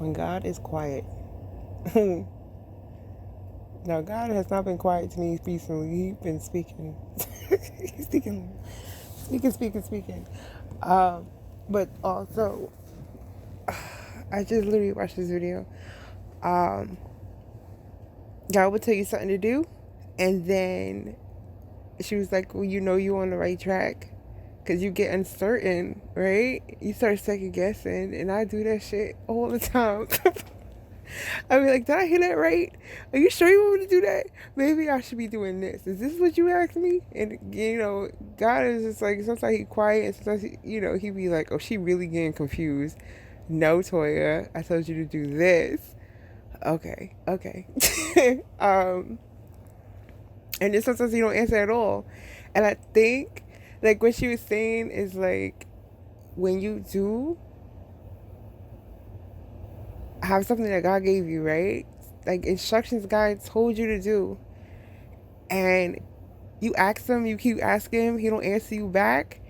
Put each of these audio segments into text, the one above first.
when God is quiet. Now, God has not been quiet to me recently. He's been speaking. He's speaking. Um, but also, I just literally watched this video. Um, God would tell you something to do, and then she was like, well, you know you're on the right track. Because you get uncertain, right? You start second guessing, and I do that shit all the time. I'd be like, did I hear that right? Are you sure you want me to do that? Maybe I should be doing this. Is this what you asked me? And, God is just like, sometimes he quiet, and sometimes, he be like, oh, she really getting confused. No, Toya, I told you to do this. Okay. And then sometimes you don't answer at all. And I think, like, what she was saying is, like, when you do have something that God gave you, right? Like, instructions God told you to do, and you ask him, you keep asking him, he don't answer you back.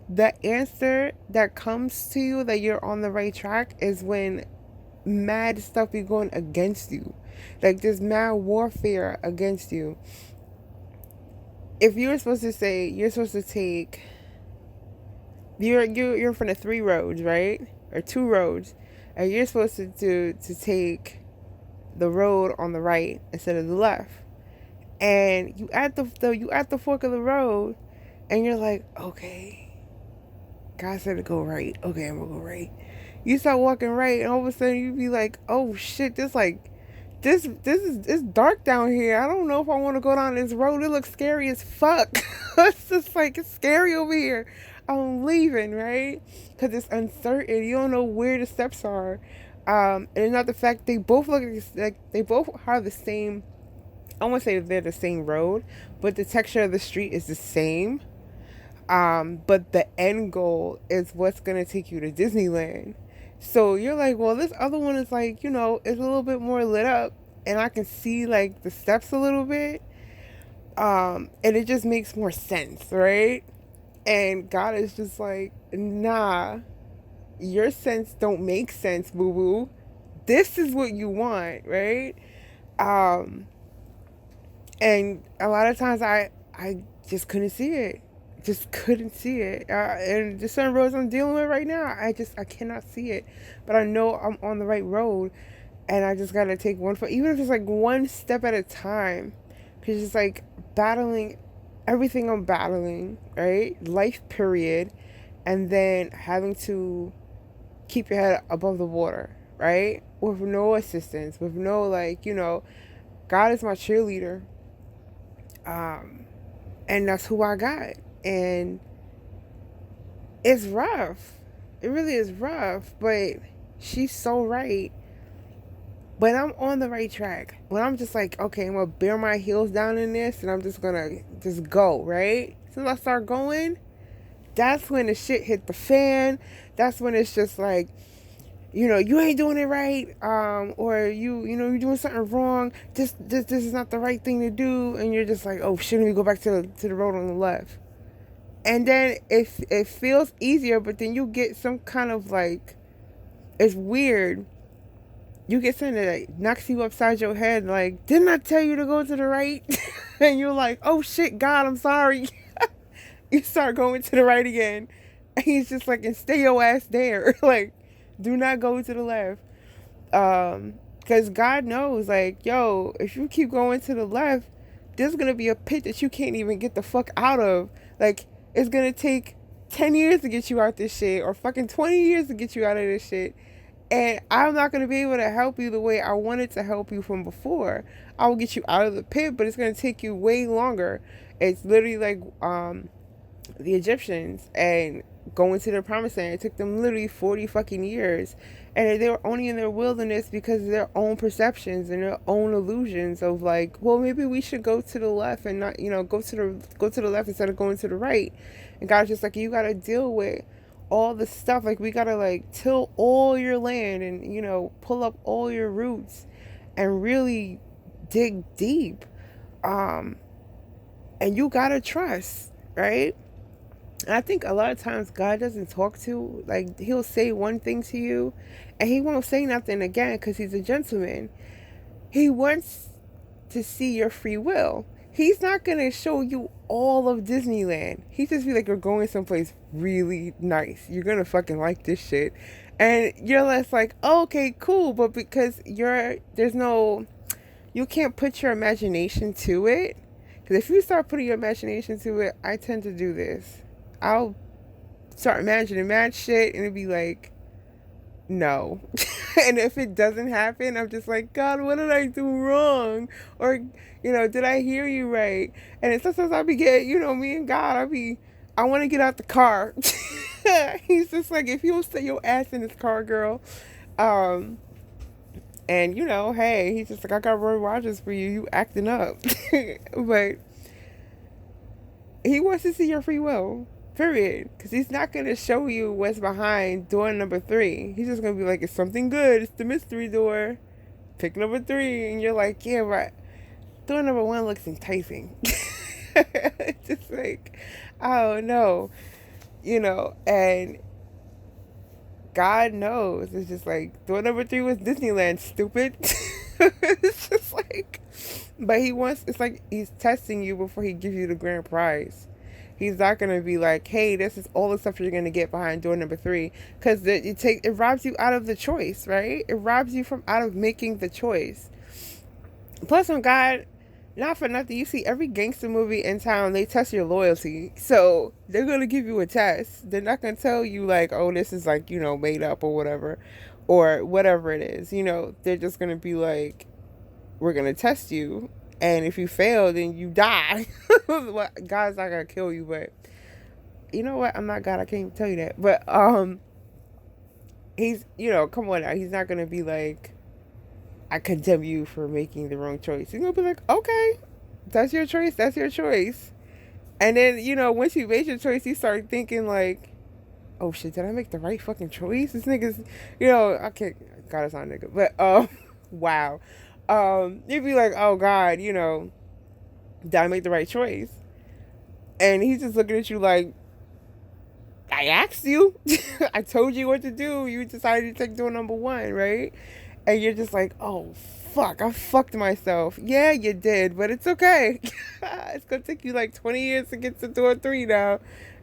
The answer that comes to you that you're on the right track is when mad stuff be going against you. Like, there's mad warfare against you. If you're supposed to say, you're supposed to take, you're in front of 3 roads, right? Or 2 roads. And you're supposed to take the road on the right instead of the left. And you at the fork of the road, and you're like, okay, God said to go right. Okay, I'm gonna go right. You start walking right, and all of a sudden you be like, oh shit, this is it's dark down here. I don't know if I want to go down this road. It looks scary as fuck. It's just like, it's scary over here. I'm leaving, right? Because it's uncertain. You don't know where the steps are. And not the fact they both look like they both have the same. I won't say they're the same road, but the texture of the street is the same. But the end goal is what's gonna take you to Disneyland. So you're like, well, this other one is like, it's a little bit more lit up, and I can see like the steps a little bit. And it just makes more sense, right? And God is just like, nah, your sense don't make sense, boo boo. This is what you want, right? Um, and a lot of times I just couldn't see it. Just couldn't see it. And the certain roads I'm dealing with right now, I cannot see it. But I know I'm on the right road, and I just gotta take one for, even if it's like one step at a time, because it's like battling everything I'm battling, right? Life period, and then having to keep your head above the water, right? With no assistance, with no, like, God is my cheerleader. And that's who I got. And it's rough. It really is rough, but she's so right. But I'm on the right track. When I'm just like, okay, I'm gonna bear my heels down in this, and I'm just gonna just go, right? As soon as I start going, that's when the shit hit the fan. That's when it's just like, you ain't doing it right, or you're doing something wrong. This is not the right thing to do, and you're just like, oh, shouldn't we go back to the road on the left? And then it feels easier, but then you get some kind of like, it's weird. You get something that like knocks you upside your head, like, didn't I tell you to go to the right? And you're like, oh shit, God, I'm sorry. You start going to the right again, and he's just like, and stay your ass there. Like, do not go to the left. Because God knows, like, yo, if you keep going to the left, there's gonna be a pit that you can't even get the fuck out of. Like, it's gonna take 10 years to get you out this shit, or fucking 20 years to get you out of this shit. And I'm not gonna be able to help you the way I wanted to help you from before. I will get you out of the pit, but it's gonna take you way longer. It's literally like the Egyptians and going to the promised land. It took them literally 40 fucking years, and they were only in their wilderness because of their own perceptions and their own illusions of like, well, maybe we should go to the left and not, go to the left instead of going to the right. And God's just like, you gotta deal with all the stuff. Like, we gotta like till all your land and pull up all your roots and really dig deep. And you gotta trust, right? And I think a lot of times God doesn't talk to, like, he'll say one thing to you and he won't say nothing again because he's a gentleman. He wants to see your free will. He's not going to show you all of Disneyland. He just be like, you're going someplace really nice. You're going to fucking like this shit. And you're less like, oh, okay, cool. But because there's no, you can't put your imagination to it. Because if you start putting your imagination to it, I tend to do this. I'll start imagining mad shit and it'd be like, no. And if it doesn't happen, I'm just like, God, what did I do wrong? Or, did I hear you right? And it's sometimes I be getting, me and God, I want to get out the car. He's just like, if you don't stay your ass in this car, girl. Um, and hey, he's just like, I got Roy Rogers for you. You acting up. But he wants to see your free will. Period. Because he's not going to show you what's behind door number 3. He's just going to be like, it's something good. It's the mystery door. Pick number 3. And you're like, yeah, right. Door number 1 looks enticing. Just like, oh, no. And God knows. It's just like, door number 3 was Disneyland, stupid. It's just like, but it's like he's testing you before he gives you the grand prize. He's not going to be like, hey, this is all the stuff you're going to get behind door number 3. Because it robs you out of the choice, right? It robs you from out of making the choice. Plus, on God, not for nothing, you see every gangster movie in town, they test your loyalty. So they're going to give you a test. They're not going to tell you like, oh, this is like, made up or whatever. Or whatever it is. They're just going to be like, we're going to test you. And if you fail, then you die. Well, God's not going to kill you, but you know what? I'm not God. I can't even tell you that. But he's, come on now. He's not going to be like, I condemn you for making the wrong choice. He's going to be like, okay, that's your choice. That's your choice. And then, once you made your choice, you start thinking like, oh shit, did I make the right fucking choice? This nigga's, I can't, God, it's not a nigga. But, wow. You'd be like, oh God, did I make the right choice? And he's just looking at you like, I asked you. I told you what to do. You decided to take door number 1, right? And you're just like, oh fuck, I fucked myself. Yeah, you did, but it's okay. It's gonna take you like 20 years to get to door 3 now.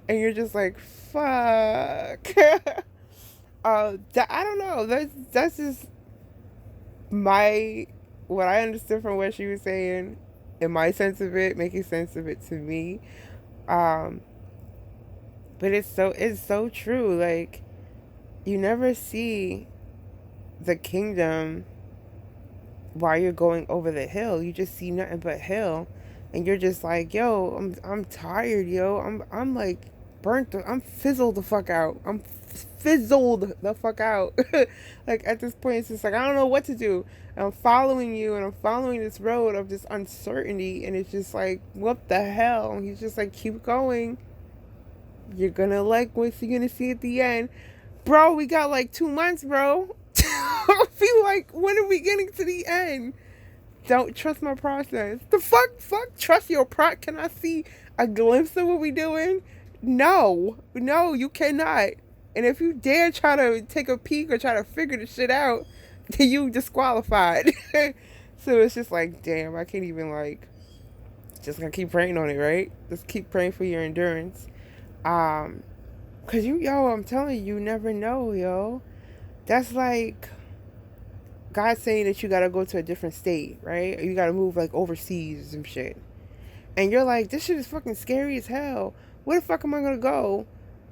And you're just like, fuck. I don't know. That's just what I understood from what she was saying, in my sense of it, making sense of it to me. But it's so true. Like, you never see the kingdom while you're going over the hill. You just see nothing but hill, and you're just like, yo, I'm tired, yo. I'm like burnt. I'm fizzled the fuck out. I'm fizzled the fuck out. Like, at this point, it's just like, I don't know what to do. And I'm following you, and I'm following this road of this uncertainty, and it's just like, what the hell? And he's just like, keep going. You're gonna like what you're gonna see at the end. Bro, we got like 2 months, bro. I feel like, when are we getting to the end? Don't trust my process. The fuck, trust your Can I see a glimpse of what we doing? No, you cannot. And if you dare try to take a peek or try to figure the shit out, then you disqualified. So it's just like, damn, I can't even just gonna keep praying on it, right? Just keep praying for your endurance. Cause I'm telling you, you never know, yo. That's like God saying that you gotta go to a different state, right? Or you gotta move like overseas or some shit. And you're like, this shit is fucking scary as hell. Where the fuck am I gonna go?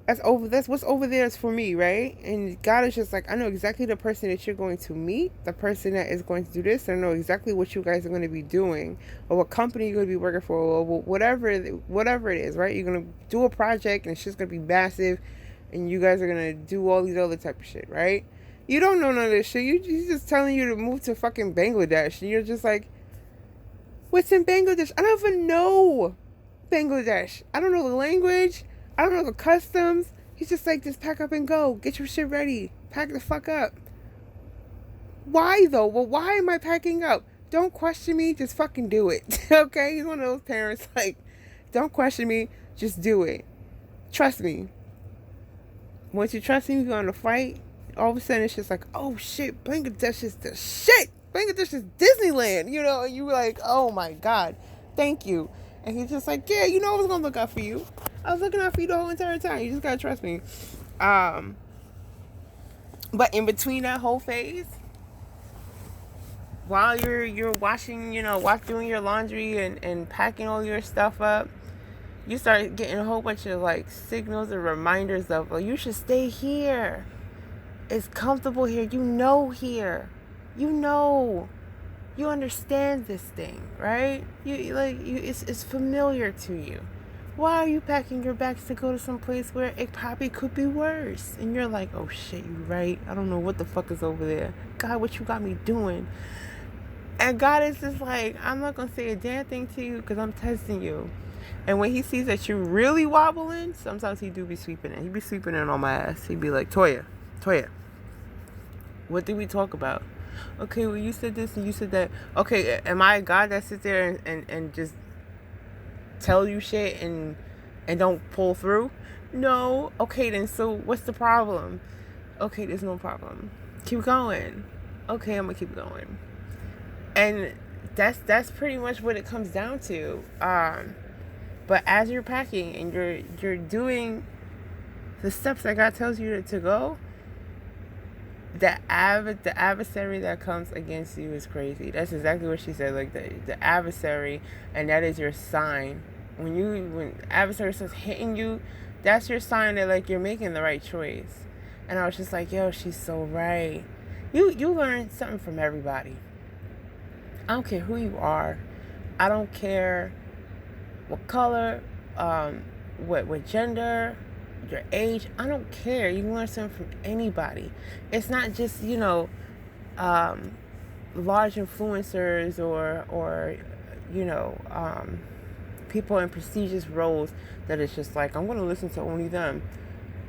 That's what's over there is for me, right? And God is just like, I know exactly the person that you're going to meet, the person that is going to do this. I know exactly what you guys are going to be doing, or what company you're going to be working for, or whatever it is, right? You're going to do a project and it's just going to be massive, and you guys are going to do all these other type of shit, right? You don't know none of this shit. He's just telling you to move to fucking Bangladesh, and you're just like, what's in Bangladesh? I don't even know Bangladesh. I don't know the language. I don't know the customs. He's just like, just pack up and go. Get your shit ready. Pack the fuck up. Why though? Well, why am I packing up? Don't question me. Just fucking do it. Okay? He's one of those parents like, don't question me. Just do it. Trust me. Once you trust me, you're going to fight. All of a sudden, it's just like, oh shit, Bangladesh is the shit. Bangladesh is Disneyland. You know, and you were like, oh my God, thank you. And he's just like, yeah, you know I was going to look out for you. I was looking out for you the whole entire time. You just got to trust me. But in between that whole phase, while you're washing, doing your laundry and packing all your stuff up, you start getting a whole bunch of like signals and reminders of, well, you should stay here. It's comfortable here. Here. You understand this thing, right? It's familiar to you. Why are you packing your bags to go to some place where it probably could be worse? And you're like, oh shit, you right. I don't know what the fuck is over there. God, what you got me doing? And God is just like, I'm not going to say a damn thing to you because I'm testing you. And when he sees that you're really wobbling, sometimes he do be sweeping in. He be sweeping in on my ass. He'd be like, Toya, what did we talk about? Okay, well, you said this and you said that. Okay, am I a God that sits there and just tell you shit and don't pull through? No. Okay, then, so what's the problem? Okay, there's no problem. Keep going. Okay, I'm going to keep going. And that's pretty much what it comes down to. But as you're packing and you're doing the steps that God tells you to go, the adversary that comes against you is crazy. That's exactly what she said. Like the adversary, and that is your sign. When adversary starts hitting you, that's your sign that like you're making the right choice. And I was just like, yo, she's so right. You learn something from everybody. I don't care who you are. I don't care what color, what gender, your age. I don't care. You can learn something from anybody. It's not just, large influencers or people in prestigious roles that it's just like, I'm going to listen to only them.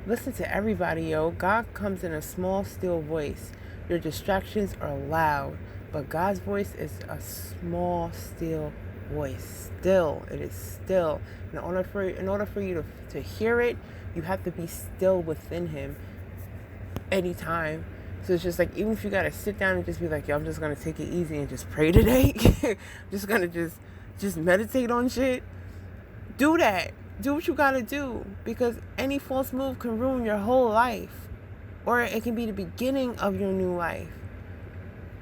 Listen to everybody, yo. God comes in a small, still voice. Your distractions are loud. But God's voice is a small, still voice. Still. It is still. In order for you to hear it, you have to be still within him anytime. So it's just like, even if you got to sit down and just be like, yo, I'm just going to take it easy and just pray today. Just going to just meditate on shit. Do that. Do what you got to do. Because any false move can ruin your whole life. Or it can be the beginning of your new life.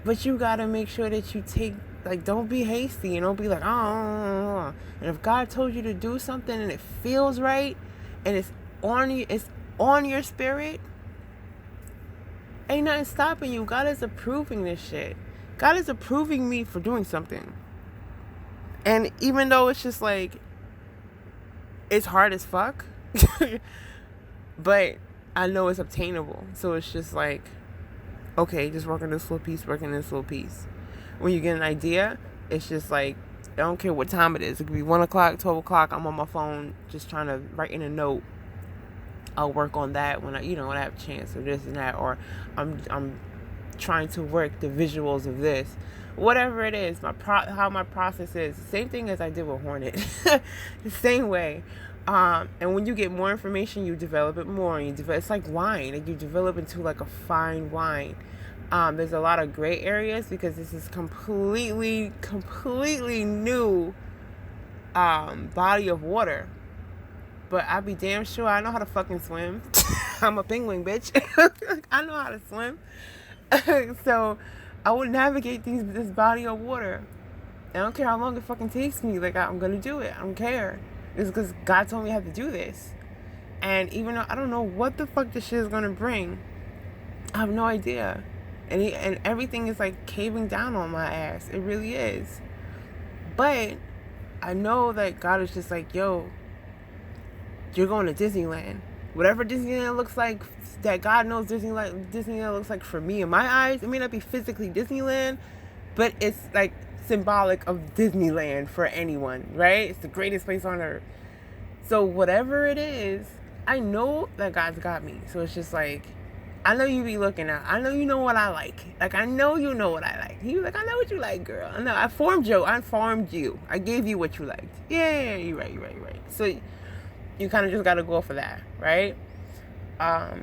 But you got to make sure that you don't be hasty and don't be like, oh. And if God told you to do something and it feels right and it's on your spirit, ain't nothing stopping you. God is approving this shit. God is approving me for doing something. And even though it's just like, it's hard as fuck, but I know it's obtainable. So it's just like, okay, just working this little piece. When you get an idea, it's just like, I don't care what time it is. It could be 1 o'clock, 12 o'clock. I'm on my phone just trying to write in a note. I'll work on that when I have a chance, or this and that, or I'm trying to work the visuals of this. Whatever it is, how my process is. Same thing as I did with Hornet. The same way. And when you get more information, you develop it more. It's like wine. Like you develop into like a fine wine. There's a lot of gray areas because this is completely new body of water. But I'll be damn sure I know how to fucking swim. I'm a penguin, bitch. I know how to swim. So I would navigate this body of water. I don't care how long it fucking takes me. Like, I'm going to do it. I don't care. It's because God told me I have to do this. And even though I don't know what the fuck this shit is going to bring, I have no idea. And everything is like caving down on my ass. It really is. But I know that God is just like, yo, you're going to Disneyland. Whatever Disneyland looks like, that God knows Disneyland looks like for me in my eyes. It may not be physically Disneyland, but it's like symbolic of Disneyland for anyone, right? It's the greatest place on earth. So whatever it is, I know that God's got me. So it's just like, I know you be looking at. I know you know what I like. Like, I know you know what I like. He was like, I know what you like, girl. I know. I formed you. I gave you what you liked. Yeah, you're right. So You kind of just got to go for that, right? I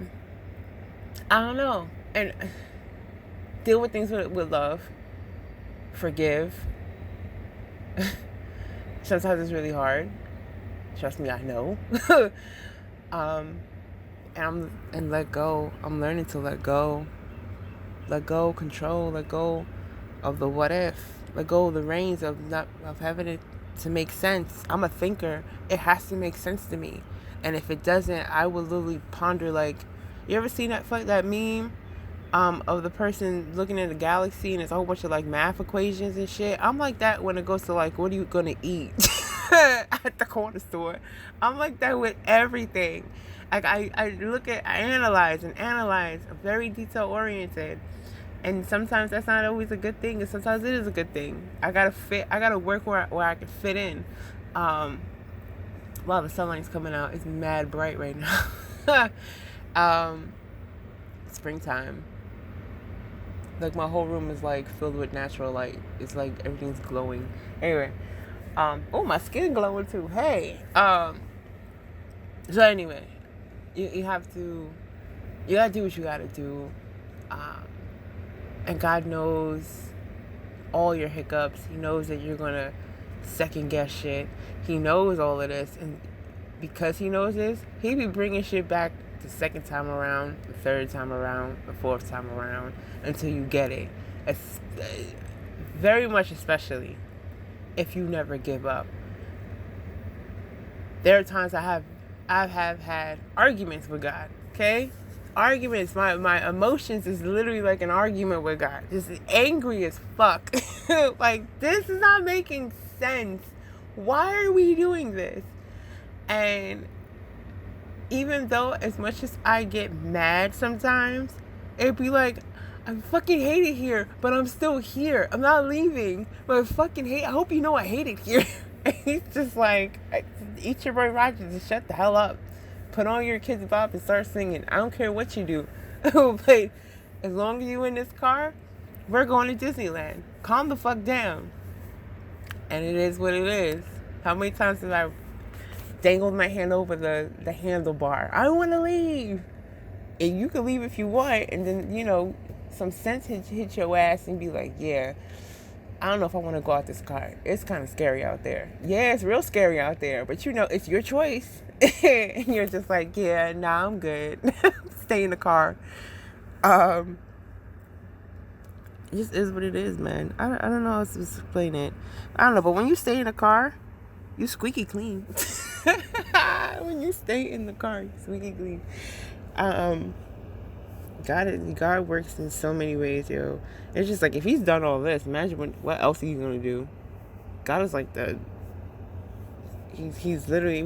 don't know. And deal with things with love. Forgive. Sometimes it's really hard. Trust me, I know. And let go. I'm learning to let go. Let go, control, let go of the what if. Let go of the reins of having it to make sense. I'm a thinker. It has to make sense to me. And if it doesn't, I will literally ponder like, you ever seen that meme of the person looking at the galaxy and it's a whole bunch of like math equations and shit? I'm like that when it goes to like, what are you gonna eat at the corner store? I'm like that with everything. Like I analyze. I'm very detail oriented. And sometimes that's not always a good thing, and sometimes it is a good thing. I gotta work where I can fit in. Wow, the sunlight's coming out. It's mad bright right now. Springtime. Like my whole room is like filled with natural light. It's like everything's glowing. Anyway, oh, my skin glowing too. Hey. So anyway, you gotta do what you gotta do. And God knows all your hiccups. He knows that you're gonna second guess shit. He knows all of this, and because he knows this, he be bringing shit back the second time around, the third time around, the fourth time around, until you get it. It's very much, especially if you never give up. There are times I have had arguments with God. Okay. Arguments, my emotions is literally like an argument with God. Just angry as fuck. Like, this is not making sense. Why are we doing this? And even though as much as I get mad sometimes, it'd be like, I fucking hate it here, but I'm still here. I'm not leaving, but I hope you know I hate it here. And he's just like, eat your Roy Rogers and shut the hell up. Put on your Kids Bop and start singing. I don't care what you do. But as long as you in this car, we're going to Disneyland. Calm the fuck down. And it is what it is. How many times have I dangled my hand over the handlebar? I want to leave. And you can leave if you want. And then, some sense hit your ass and be like, yeah, I don't know if I want to go out this car. It's kind of scary out there. Yeah, it's real scary out there. But it's your choice. And you're just like, yeah, nah, I'm good. Stay in the car. It just is what it is, man. I don't know how to explain it. I don't know, but when you stay in a car, you squeaky clean. When you stay in the car, you squeaky clean. God works in so many ways, yo. It's just like, if he's done all this, imagine what else he's gonna do. God is like he's literally,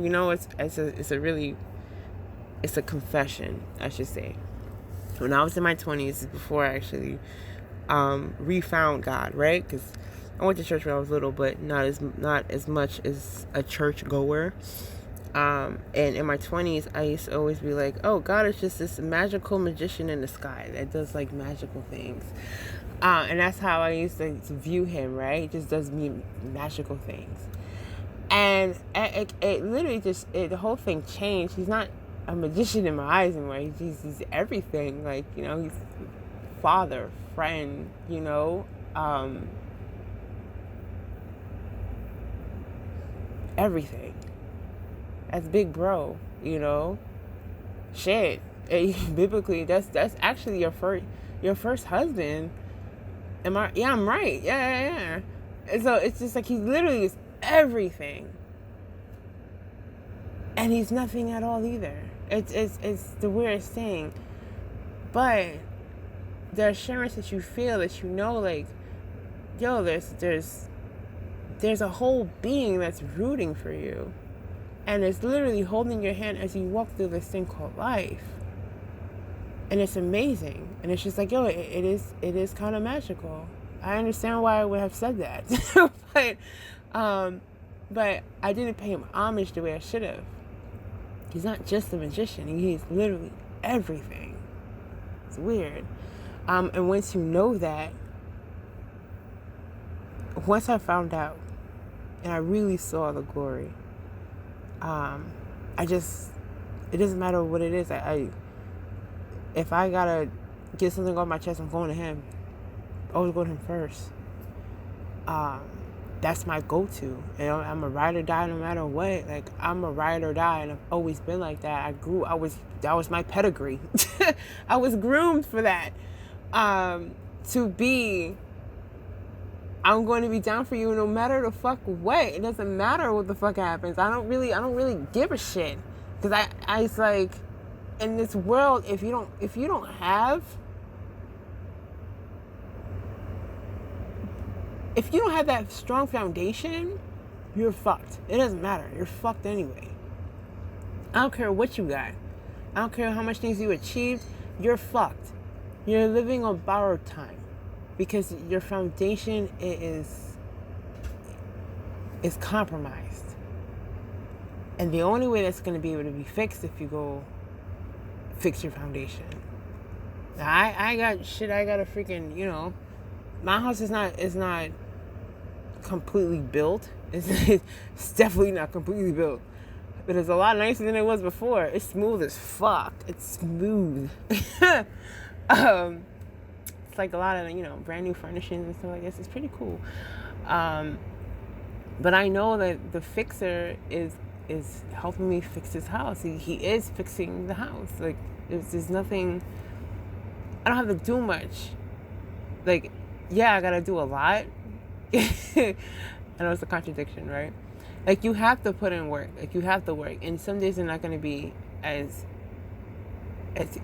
it's a confession, I should say. When I was in my 20s, before I actually refound God, right? Because I went to church when I was little, but not as much as a church goer. And in my 20s, I used to always be like, oh, God is just this magical magician in the sky that does like magical things. And that's how I used to view him, right? He just does magical things. And it literally the whole thing changed. He's not a magician in my eyes anymore. He's everything. Like, he's father, friend, everything. That's big bro, shit. Biblically, that's actually your first husband. Yeah, I'm right. Yeah. And so it's just like, he literally is everything, and he's nothing at all either. It's the weirdest thing, but the assurance that you feel, that like, yo, there's a whole being that's rooting for you, and it's literally holding your hand as you walk through this thing called life. And it's amazing. And it's just like, yo, it is kind of magical. I understand why I would have said that. But I didn't pay him homage the way I should have. He's not just a magician. He's literally everything. It's weird. And once you know that, once I found out and I really saw the glory, it doesn't matter what it is. If I gotta get something off my chest, I'm going to him. I always go to him first. That's my go-to. You know, I'm a ride or die no matter what. Like, I'm a ride or die, and I've always been like that. That was my pedigree. I was groomed for that. To be, I'm going to be down for you no matter the fuck what. It doesn't matter what the fuck happens. I don't really give a shit. Because I it's like, in this world, if you don't have that strong foundation, you're fucked. It doesn't matter. You're fucked anyway. I don't care what you got. I don't care how much things you achieved. You're fucked. You're living on borrowed time because your foundation is compromised. And the only way that's going to be able to be fixed if you go fix your foundation. Now, I got a freaking, my house is not completely built. It's definitely not completely built. But it's a lot nicer than it was before. It's smooth as fuck. It's smooth. It's like a lot of, brand new furnishings and stuff like this. It's pretty cool. But I know that the fixer is helping me fix this house. He is fixing the house. Like, there's nothing, I don't have to do much. Like, yeah, I gotta do a lot. I know it's a contradiction, right? Like, you have to put in work. Like, you have to work. And some days are not going to be as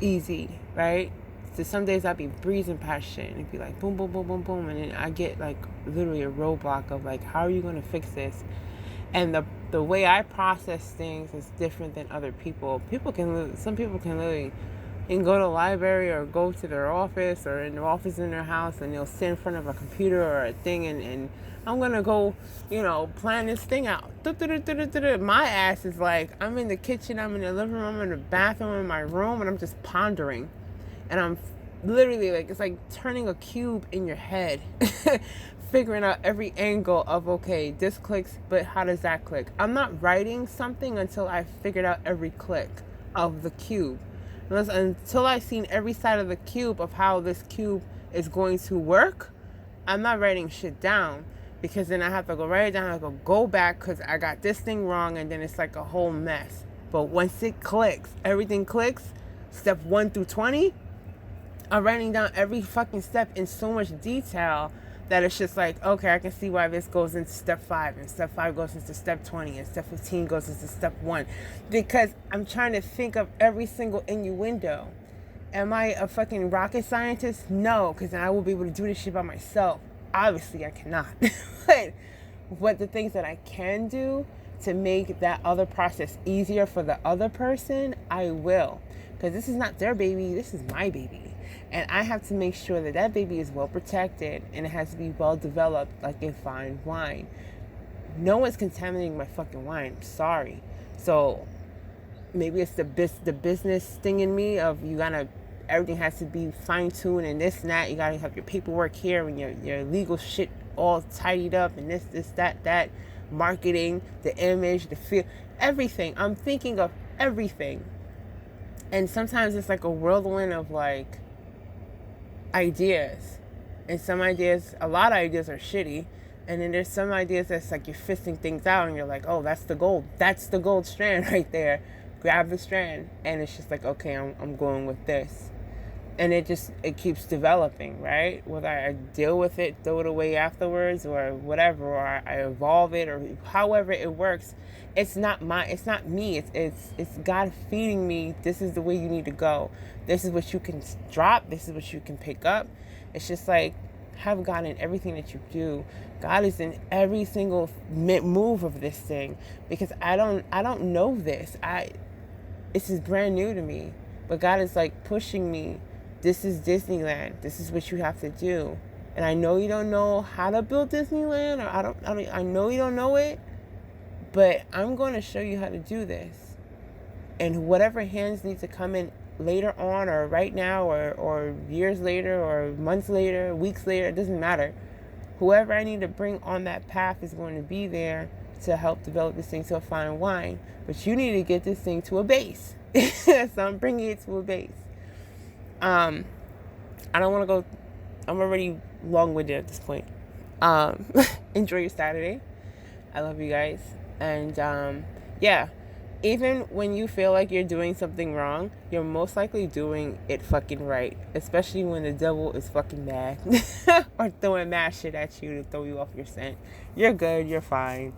easy, right? So some days I'll be breezing past shit and it'd be like boom, boom, boom, boom, boom. And then I get like literally a roadblock of like, how are you going to fix this? And the way I process things is different than other people. Some people can literally, you can go to the library or go to their office or in their office in their house and they'll sit in front of a computer or a thing and I'm going to go, plan this thing out. My ass is like, I'm in the kitchen, I'm in the living room, I'm in the bathroom, in my room, and I'm just pondering. And I'm literally like, it's like turning a cube in your head, figuring out every angle of, okay, this clicks, but how does that click? I'm not writing something until I figured out every click of the cube. Until I've seen every side of the cube of how this cube is going to work, I'm not writing shit down. Because then I have to go write it down, I have to go back because I got this thing wrong, and then it's like a whole mess. But once it clicks, everything clicks, step 1 through 20, I'm writing down every fucking step in so much detail that it's just like, okay, I can see why this goes into step 5, and step 5 goes into step 20, and step 15 goes into step 1. Because I'm trying to think of every single innuendo. Am I a fucking rocket scientist? No, because then I will be able to do this shit by myself. Obviously, I cannot. But what the things that I can do to make that other process easier for the other person, I will. Because this is not their baby, this is my baby. And I have to make sure that that baby is well protected and it has to be well developed like a fine wine. No one's contaminating my fucking wine. I'm sorry. So maybe it's the business thing in me of everything has to be fine-tuned and this and that. You gotta have your paperwork here and your legal shit all tidied up and this, that, marketing, the image, the feel, everything. I'm thinking of everything. And sometimes it's like a whirlwind of like ideas. And a lot of ideas are shitty. And then there's some ideas that's like you're fisting things out and you're like, oh, that's the gold. That's the gold strand right there. Grab the strand. And it's just like, okay, I'm going with this. And it keeps developing, right? Whether I deal with it, throw it away afterwards or whatever, or I evolve it or however it works. It's not me. It's God feeding me. This is the way you need to go. This is what you can drop. This is what you can pick up. It's just like, have God in everything that you do. God is in every single move of this thing because I don't know this. This is brand new to me, but God is like pushing me. This is Disneyland. This is what you have to do. And I know you don't know how to build Disneyland, or I know you don't know it, but I'm going to show you how to do this. And whatever hands need to come in later on, or right now, or years later, or months later, weeks later, it doesn't matter. Whoever I need to bring on that path is going to be there to help develop this thing to a fine wine. But you need to get this thing to a base. So I'm bringing it to a base. I don't want to go. I'm already long-winded at this point. Enjoy your Saturday. I love you guys. And yeah, even when you feel like you're doing something wrong, you're most likely doing it fucking right. Especially when the devil is fucking mad or throwing mad shit at you to throw you off your scent. You're good. You're fine.